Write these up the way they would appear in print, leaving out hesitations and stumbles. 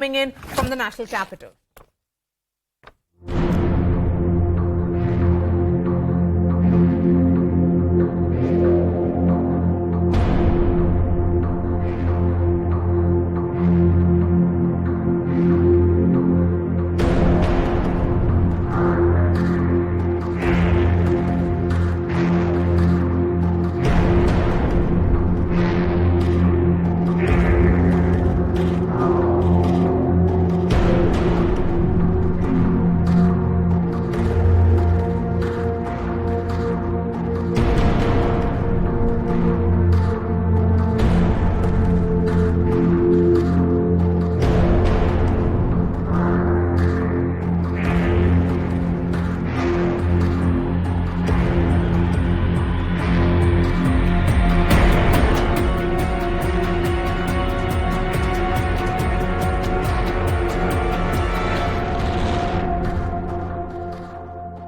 coming in from the national capital.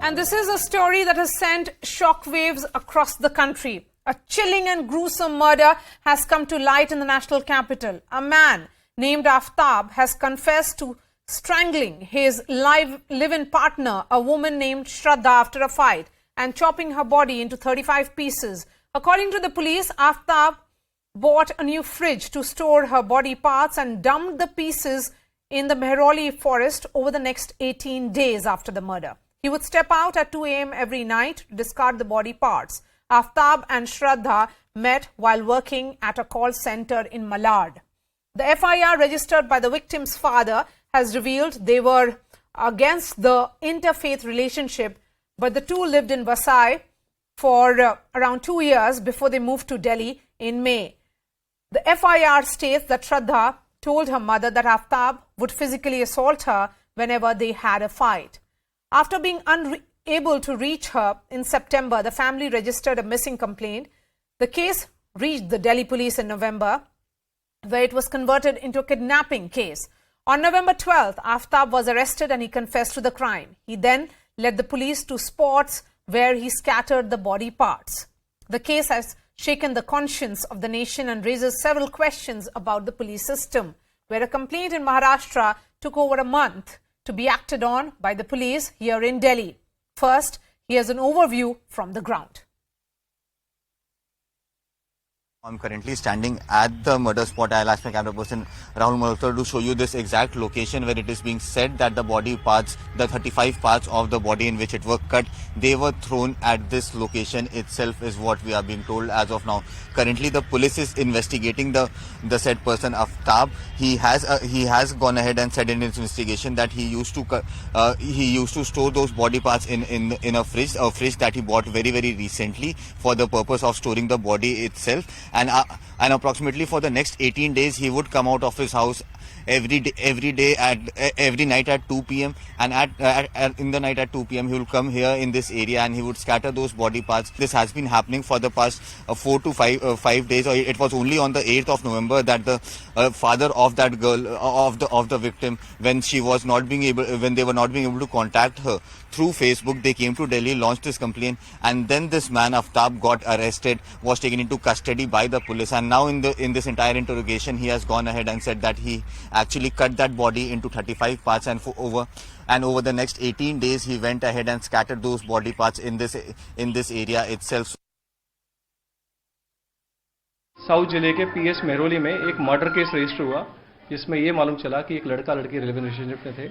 And this is a story that has sent shockwaves across the country. A chilling and gruesome murder has come to light in the national capital. A man named Aftab has confessed to strangling his live-in partner, a woman named Shraddha, after a fight and chopping her body into 35 pieces. According to the police, Aftab bought a new fridge to store her body parts and dumped the pieces in the Mehroli forest over the next 18 days after the murder. He would step out at 2 a.m. every night to discard the body parts. Aftab and Shraddha met while working at a call center in Malad. The FIR registered by the victim's father has revealed they were against the interfaith relationship, but the two lived in Vasai for around 2 years before they moved to Delhi in May. The FIR states that Shraddha told her mother that Aftab would physically assault her whenever they had a fight. After being unable to reach her in September, the family registered a missing complaint. The case reached the Delhi police in November, where it was converted into a kidnapping case. On November 12th, Aftab was arrested and he confessed to the crime. He then led the police to spots where he scattered the body parts. The case has shaken the conscience of the nation and raises several questions about the police system, where a complaint in Maharashtra took over a month to be acted on by the police here in Delhi. First, here's an overview from the ground. I'm currently standing at the murder spot. I'll ask my camera person Rahul Malhotra to show you this exact location where it is being said that the body parts, the 35 parts of the body in which it were cut, they were thrown at this location itself, is what we are being told as of now. Currently, the police is investigating the said person, Aftab. He has gone ahead and said in his investigation that he used to store those body parts in a fridge that he bought very recently for the purpose of storing the body itself. And approximately for the next 18 days, he would come out of his house every night at 2 p.m. and in the night at 2 p.m. he will come here in this area and he would scatter those body parts. This has been happening for the past 4 to 5 days. Or it was only on the 8th of November that the father of that girl, of the victim, when they were not being able to contact her through Facebook, they came to Delhi, launched this complaint, and then this man Aftab got arrested, was taken into custody by the police, and now in this entire interrogation he has gone ahead and said that he actually cut that body into 35 parts, and over the next 18 days he went ahead and scattered those body parts in this area itself. South जिले के PS Mehrauli में एक murder case register हुआ, जिसमें ये मालूम चला कि एक लड़का लड़की लिव-इन रिलेशनशिप में थे.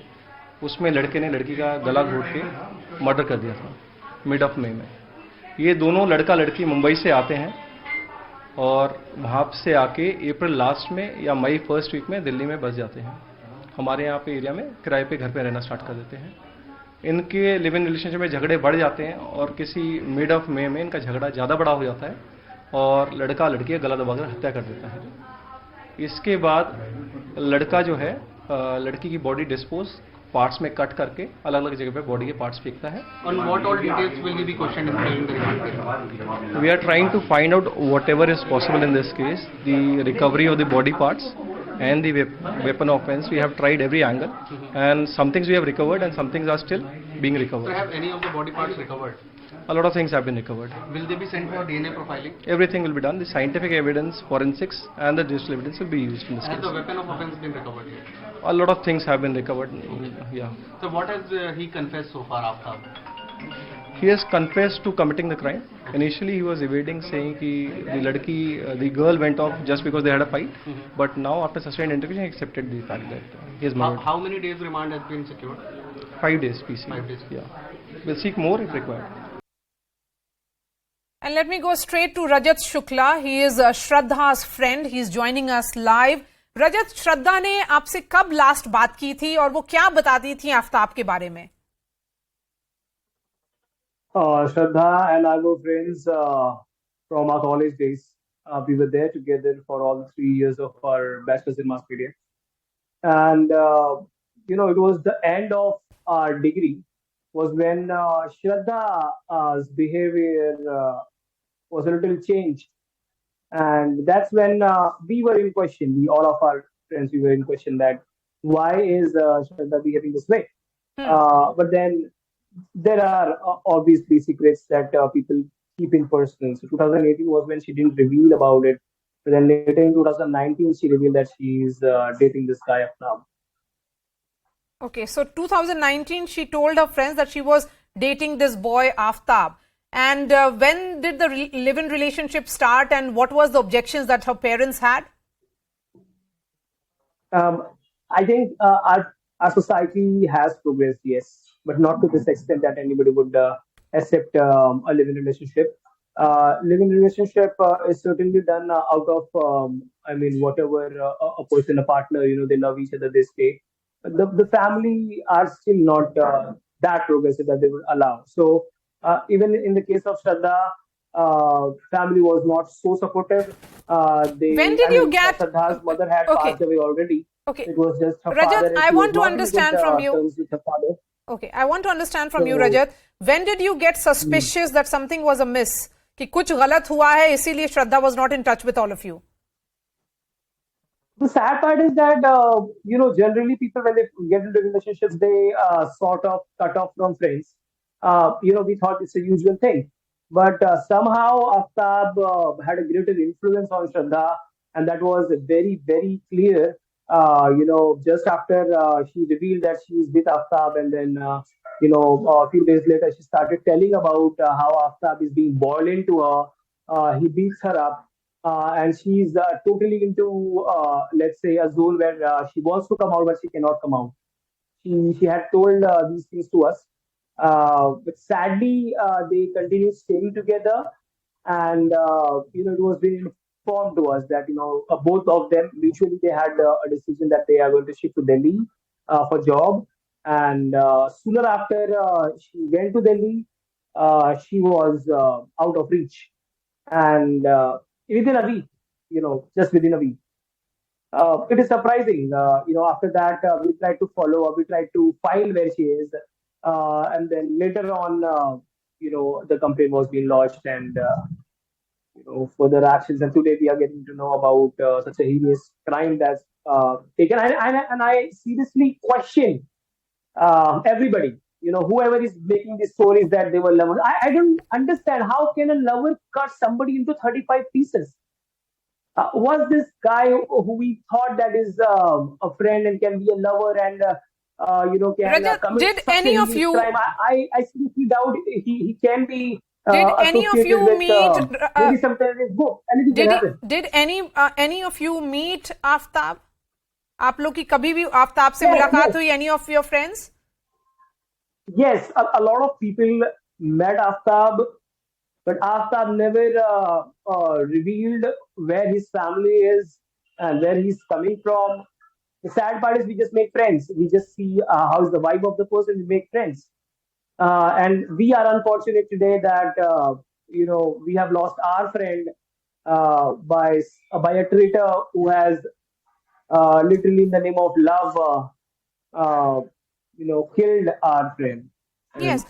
उसमें लड़के ने लड़की का गला घोट के मर्डर कर दिया था मिड ऑफ मई में. ये दोनों लड़का लड़की मुंबई से आते हैं और वहाँ से आके अप्रैल लास्ट में या मई फर्स्ट वीक में दिल्ली में बस जाते हैं. हमारे यहाँ पे एरिया में किराए पे घर पे रहना स्टार्ट कर देते हैं. इनके लिव इन रिलेशनशिप में झगड़े बढ़ जाते हैं और किसी मिड ऑफ मई में इनका झगड़ा ज़्यादा बड़ा हो जाता है और लड़का लड़की का गला दबाकर हत्या कर देता है. इसके बाद लड़का जो है लड़की की बॉडी डिस्पोज पार्ट्स में कट करके अलग अलग जगह पे बॉडी के पार्ट्स फेंकता है. On what all details will be questioned during the remand? We are trying to find out whatever is possible in this case, the recovery of the body parts and the weapon offense. We have tried every angle, and some things we have recovered and some things are still being recovered. So have any of the body parts recovered? A lot of things have been recovered. Will they be sent for DNA profiling? Everything will be done. The scientific evidence, forensics, and the digital evidence will be used in this Has case. the weapon of offense been recovered yet? A lot of things have been recovered. Yeah. So what has he confessed so far, Aftab? He has confessed to committing the crime. Initially, he was evading, saying that the girl went off just because they had a fight. But now, after sustained interrogation, he accepted the fact that he has murdered. How many days remand has been secured? 5 days PC. 5 days. Yeah. We'll seek more if required. And let me go straight to Rajat Shukla. He is Shraddha's friend. He is joining us live. Rajat, श्रद्धा ने आपसे कब last बात की थी और वो क्या बताती थी आफ्ताब के बारे में? Shraddha and I were friends from our college days. We were there together for all 3 years of our bachelor's in mass media. And, it was the end of our degree was when Shraddha's behavior was a little changed. And that's when we were in question. All of our friends, we were in question that why is Shraddha behaving this way? But then there are obviously secrets that people keep in personal. So 2018 was when she didn't reveal about it. But then later in 2019, she revealed that she's dating this guy Aftab. Okay, so 2019, she told her friends that she was dating this boy Aftab. And when did the live-in relationship start and what was the objections that her parents had? I think our society has progressed, yes, but not to this extent that anybody would accept a live-in relationship. Live-in relationship is certainly done out of, whatever a person, a partner, they love each other, they stay. But the family are still not that progressive that they would allow. So even in the case of Shraddha, family was not so supportive. When did you get... Shraddha's mother had passed away already. Okay. It was just her Rajat, father. I want to understand from you. Father. Okay, I want to understand from you, Rajat. When did you get suspicious that something was amiss? कि कुछ गलत हुआ है, इसीलिए Shraddha was not in touch with all of you. The sad part is that, generally people when they get into relationships, they sort of cut off from friends. We thought it's a usual thing. But somehow Aftab had a greater influence on Shraddha, and that was very, very clear. Just after she revealed that she is with Aftab, and then, a few days later, she started telling about how Aftab is being boiled into her. He beats her up. And she's totally into, let's say, a zone where she wants to come out, but she cannot come out. She had told these things to us. But sadly, they continued staying together. And, it was being informed to us that, both of them, mutually, they had a decision that they are going to shift to Delhi for job. And sooner after she went to Delhi, she was out of reach. And within a week, just within a week. It is surprising. After that, we tried to follow up, we tried to find where she is. And then later on, the complaint was being lodged and, further actions. And today we are getting to know about such a heinous crime that's taken. And I seriously question everybody. Whoever is making these stories that they were lovers. I don't understand how can a lover cut somebody into 35 pieces? Was this guy who we thought that is a friend and can be a lover and can Rajat, commit did such any a of you? crime? I seriously doubt he can be. Did any of you with, meet? Maybe sometimes it's good. Anything can happen. Did any of you meet Aftab? आप लोग की कभी भी आफ्ताब से मुलाकात हुई? Any of your friends? Yes, a lot of people met Aftab, but Aftab never revealed where his family is and where he's coming from. The sad part is we just make friends. We just see how's the vibe of the person, we make friends. And we are unfortunate today that, we have lost our friend by a traitor who has literally in the name of love, killed our friend. And, Yes.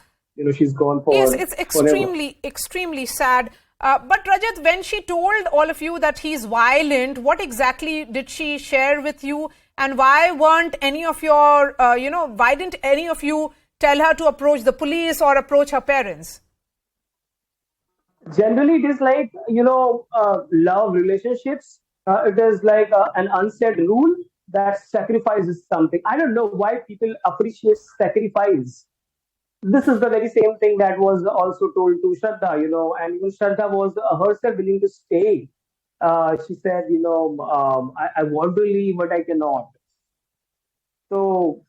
She's gone for Yes, it's forever. extremely sad. But Rajat, when she told all of you that he's violent, what exactly did she share with you? And why weren't any of your, why didn't any of you tell her to approach the police or approach her parents? Generally, it is like, love relationships. It is like an unsaid rule that sacrifices something. I don't know why people appreciate sacrifice. This is the very same thing that was also told to Shraddha, and even Shraddha was herself willing to stay. She said, I want to leave, but I cannot. So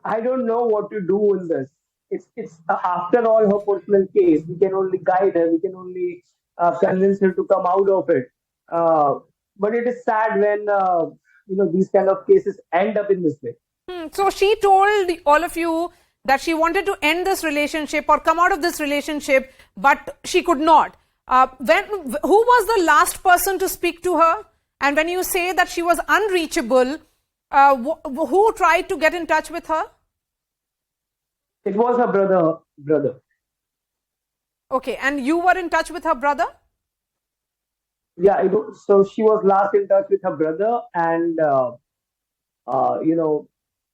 I don't know what to do in this. It's after all her personal case. We can only guide her. We can only convince her to come out of it. Uh, but it is sad when these kind of cases end up in this way. So she told all of you that she wanted to end this relationship or come out of this relationship, but she could not. Who was the last person to speak to her? And when you say that she was unreachable, who tried to get in touch with her? It was her brother. Okay, and you were in touch with her brother? Yeah, so she was last in touch with her brother, and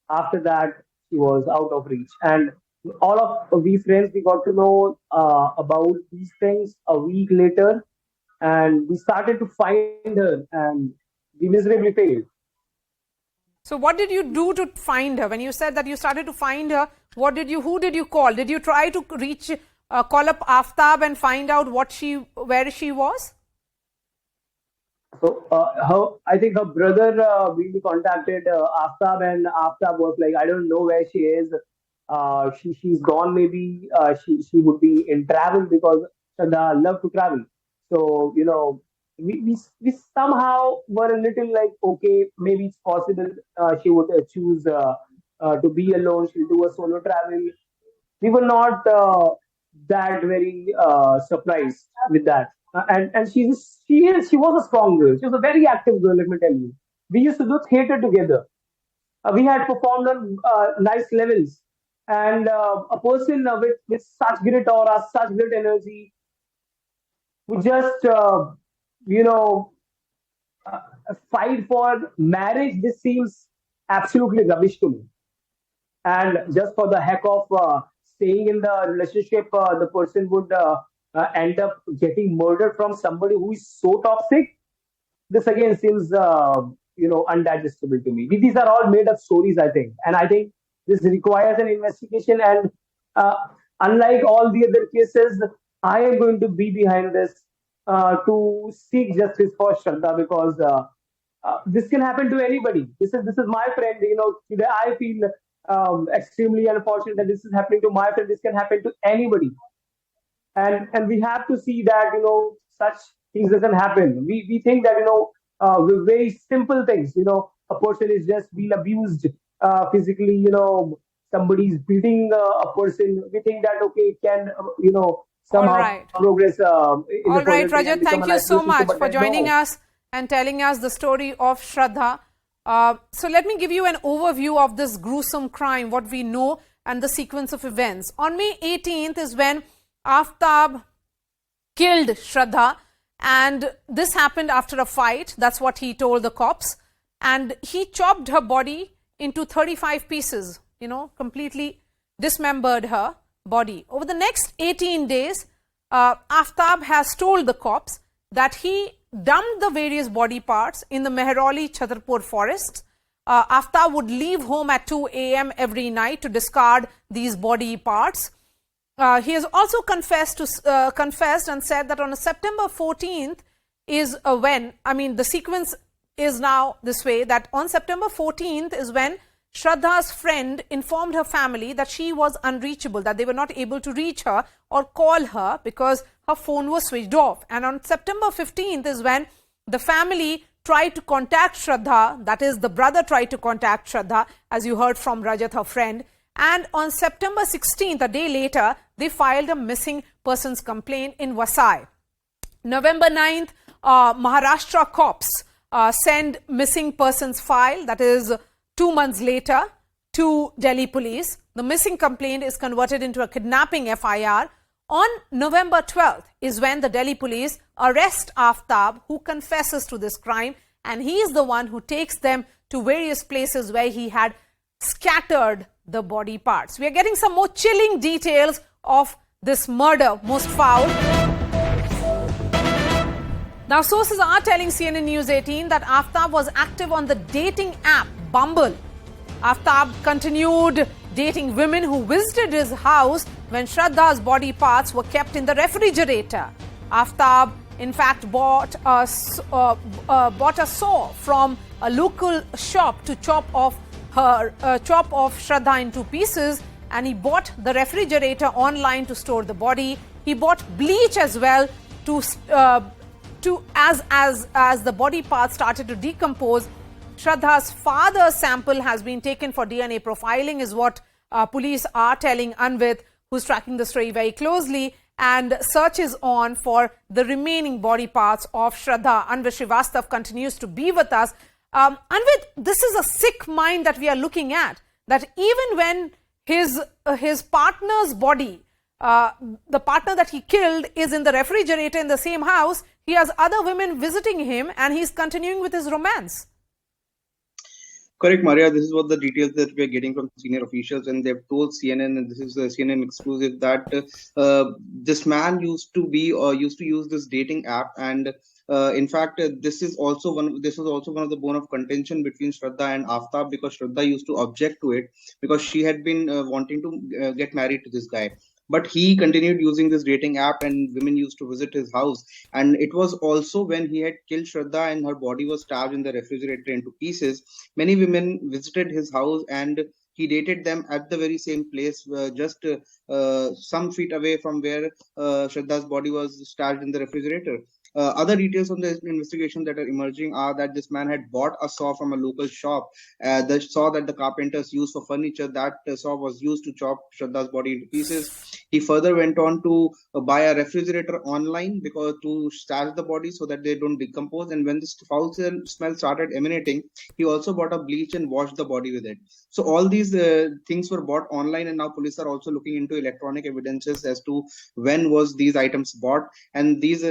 after that she was out of reach. And all of we friends, we got to know about these things a week later, and we started to find her, and we miserably failed. So what did you do to find her? When you said that you started to find her, who did you call? Did you try to call up Aftab and find out where she was? So I think her brother we contacted Aftab, and Aftab was like, I don't know where she is. She's gone. Maybe she would be in travel because Shraddha love to travel. So we somehow were a little like, okay, maybe it's possible she would choose to be alone. She'll do a solo travel. We were not that very surprised with that. And she was a strong girl. She was a very active girl. Let me tell you, we used to do theater together. We had performed on nice levels, and a person with such great aura, such great energy, would just fight for marriage. This seems absolutely rubbish to me. And just for the heck of staying in the relationship, the person would end up getting murdered from somebody who is so toxic. This again seems undigestible to me. These are all made up stories, I think, and I think this requires an investigation. And unlike all the other cases, I am going to be behind this to seek justice for Shraddha, because this can happen to anybody. This is my friend. Today I feel extremely unfortunate that this is happening to my friend. This can happen to anybody, and we have to see that such things doesn't happen. We think that with very simple things, a person is just being abused physically. Somebody's beating a person. We think that okay, it can somehow progress. All right, Rajat, thank you so much for joining us and telling us the story of Shraddha. So let me give you an overview of this gruesome crime, what we know, and the sequence of events. On May 18th is when Aftab killed Shraddha, and this happened after a fight. That's what he told the cops. And he chopped her body into 35 pieces, completely dismembered her body. Over the next 18 days, Aftab has told the cops that he dumped the various body parts in the Mehrauli Chhatarpur forests. Aftab would leave home at 2 a.m. every night to discard these body parts. He has also confessed and said that on September 14th is the sequence is now this way, that on September 14th is when Shraddha's friend informed her family that she was unreachable, that they were not able to reach her or call her because her phone was switched off. And on September 15th is when the family tried to contact Shraddha, that is, the brother tried to contact Shraddha, as you heard from Rajat, her friend. And on September 16th, a day later, they filed a missing persons complaint in Vasai. November 9th, Maharashtra cops send missing persons file, that is 2 months later, to Delhi police. The missing complaint is converted into a kidnapping FIR. On November 12th is when the Delhi police arrest Aftab, who confesses to this crime, and he is the one who takes them to various places where he had scattered the body parts. We are getting some more chilling details of this murder, most foul. Now, sources are telling CNN News 18 that Aaftab was active on the dating app Bumble. Aaftab continued dating women who visited his house when Shraddha's body parts were kept in the refrigerator. Aaftab, in fact, bought a saw from a local shop to chop off Shraddha into pieces, and he bought the refrigerator online to store the body. He bought bleach as well as the body parts started to decompose. Shraddha's father's sample has been taken for DNA profiling, is what police are telling Anvit, who's tracking the story very closely, and search is on for the remaining body parts of Shraddha. Anvit Srivastava continues to be with us. Anvit, this is a sick mind that we are looking at, that even when his partner's body, the partner that he killed, is in the refrigerator in the same house, he has other women visiting him and he's continuing with his romance. Correct, Maria. This is what the details that we are getting from senior officials, and they've told CNN, and this is a CNN exclusive, that this man used to use this dating app, and in fact, this was also one of the bone of contention between Shraddha and Aftab, because Shraddha used to object to it because she had been wanting to get married to this guy. But he continued using this dating app, and women used to visit his house. And it was also when he had killed Shraddha and her body was stabbed in the refrigerator into pieces. Many women visited his house, and he dated them at the very same place, just some feet away from where Shraddha's body was stashed in the refrigerator. Other details on the investigation that are emerging are that this man had bought a saw from a local shop, the saw that the carpenters use for furniture. That saw was used to chop Shraddha's body into pieces. He further went on to buy a refrigerator online because to stash the body so that they don't decompose. And when this foul smell started emanating, he also bought a bleach and washed the body with it. So all these things were bought online, and now police are also looking into electronic evidences as to when was these items bought, and these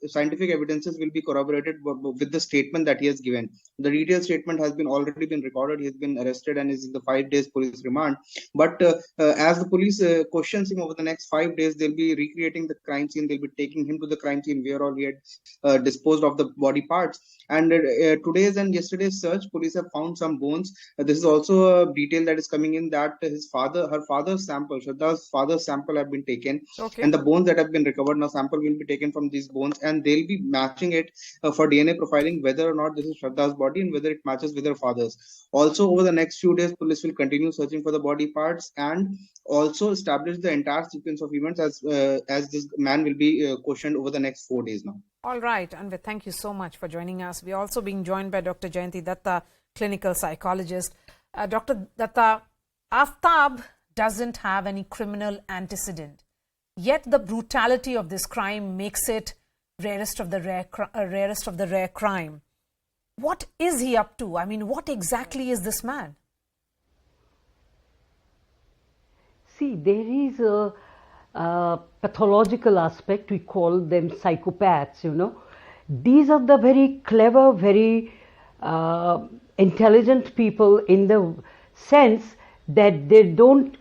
scientific evidences will be corroborated with the statement that he has given. The detailed statement has already been recorded. He has been arrested and is in the 5 days police remand. But as the police questions him over the next 5 days, they'll be recreating the crime scene. They'll be taking him to the crime scene where all he had disposed of the body parts. And today's and yesterday's search, police have found some bones. This is also a detail that is coming in, that her father's sample, Shraddha's father's sample, have been taken. Okay. And the bones that have been recovered, now sample will be taken from these bones, and they'll be matching it for DNA profiling, whether or not this is Shraddha's body and whether it matches with her father's. Also, over the next few days, police will continue searching for the body parts and also establish the entire sequence of events as this man will be questioned over the next 4 days now. All right, Anvit, thank you so much for joining us. We're also being joined by Dr. Jayanti Datta, clinical psychologist. Dr. Datta, Aaftab doesn't have any criminal antecedent, yet the brutality of this crime makes it rarest of the rare crime. What is he up to? I mean, what exactly is this man? See, there is a pathological aspect. We call them psychopaths, you know. These are the very clever, very intelligent people, in the sense that they don't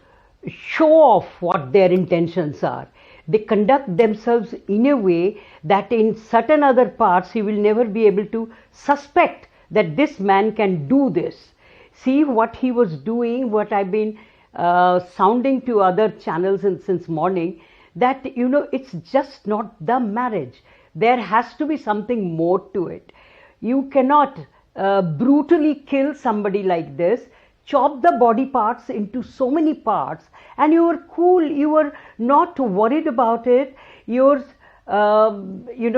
show off what their intentions are. They conduct themselves in a way that in certain other parts he will never be able to suspect that this man can do this. See what he was doing, what I've been sounding to other channels since morning, that, you know, it's just not the marriage. There has to be something more to it. You cannot brutally kill somebody like this, chop the body parts into so many parts, and you were cool, you were not worried about it, you're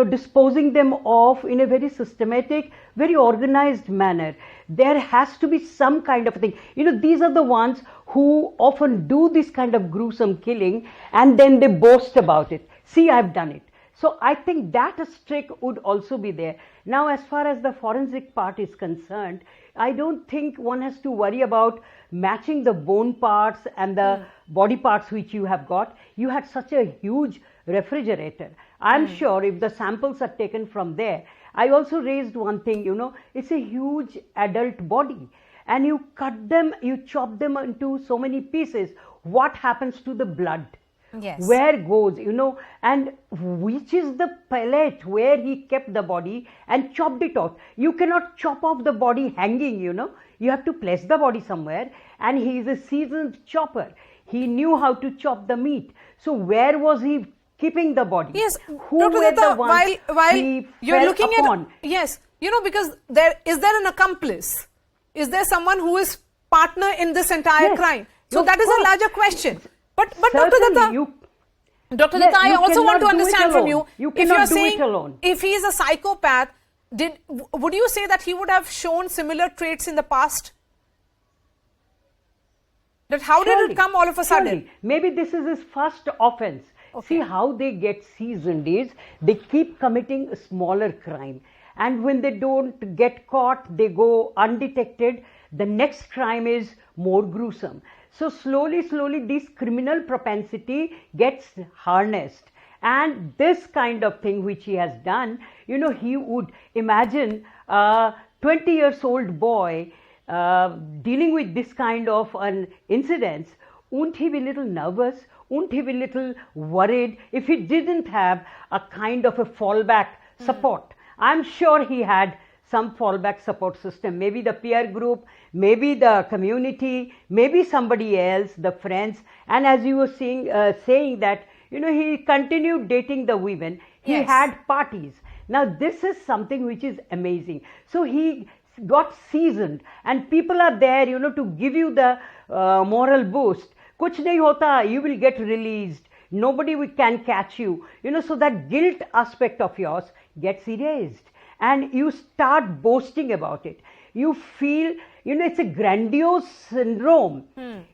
disposing them off in a very systematic, very organized manner. There has to be some kind of thing. You know, these are the ones who often do this kind of gruesome killing and then they boast about it. See, I've done it. So I think that a streak would also be there. Now, as far as the forensic part is concerned, I don't think one has to worry about matching the bone parts and the body parts which you have got. You had such a huge refrigerator. I'm sure if the samples are taken from there, I also raised one thing, you know, it's a huge adult body and you cut them, you chop them into so many pieces. What happens to the blood? Yes. Where goes, and which is the pallet where he kept the body and chopped it off. You cannot chop off the body hanging, You have to place the body somewhere, and he is a seasoned chopper. He knew how to chop the meat. So where was he keeping the body? Yes, Who Dr. were Datta, the ones while he you're fell looking upon? at, yes, because is there an accomplice? Is there someone who is partner in this entire Yes, crime? So of that is a course. larger question. But Dr. Certainly, Datta, Dr. Datta, I you also want to cannot do it understand from alone. you, You if cannot you're do it saying, alone. if he is a psychopath, would you say that he would have shown similar traits in the past? That how did Surely, it come all of a sudden? surely. Maybe this is his first offense. Okay. See how they get seasoned is they keep committing a smaller crime, and when they don't get caught, they go undetected. The next crime is more gruesome. So slowly, this criminal propensity gets harnessed. And this kind of thing which he has done, he would imagine a 20 years old boy dealing with this kind of an incidents. Wouldn't he be a little nervous? Wouldn't he be a little worried if he didn't have a kind of a fallback support? I'm sure he had some fallback support system, maybe the peer group, maybe the community, maybe somebody else, the friends. And as you were saying that, he continued dating the women. He Yes. had parties. Now this is something which is amazing. So he got seasoned, and people are there, to give you the moral boost. Kuch nahi hota, you will get released. Nobody can catch you. So that guilt aspect of yours gets erased, and you start boasting about it. You feel, it's a grandiose syndrome.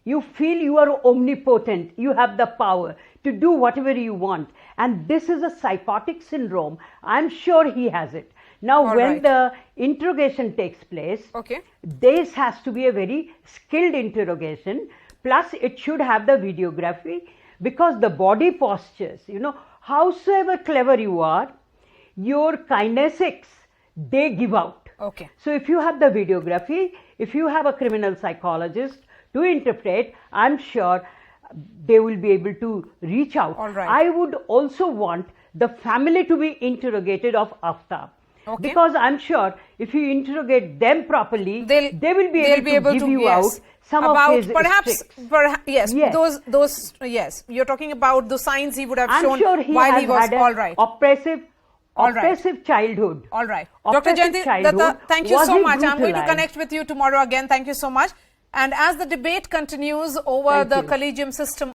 You feel you are omnipotent. You have the power to do whatever you want. And this is a psychotic syndrome. I'm sure he has it. Now, All when right. the interrogation takes place, Okay. this has to be a very skilled interrogation. Plus, it should have the videography, because the body postures, howsoever clever you are, your kinesics, they give out. Okay. So if you have the videography, if you have a criminal psychologist to interpret, I'm sure they will be able to reach out. All right. I would also want the family to be interrogated of Aftab. Okay. Because I'm sure if you interrogate them properly, they will be able to give you yes, out some about of his perhaps, tricks. yes, Yes. those yes, you're talking about the signs he would have I'm shown sure he while has he was had all an right. oppressive right. childhood. All right. Dr. Oppressive Jayanti childhood. Datta, thank you Was so he much. I'm going to brutalized? connect with you tomorrow again. Thank you so much. And as the debate continues over Thank the you. collegium system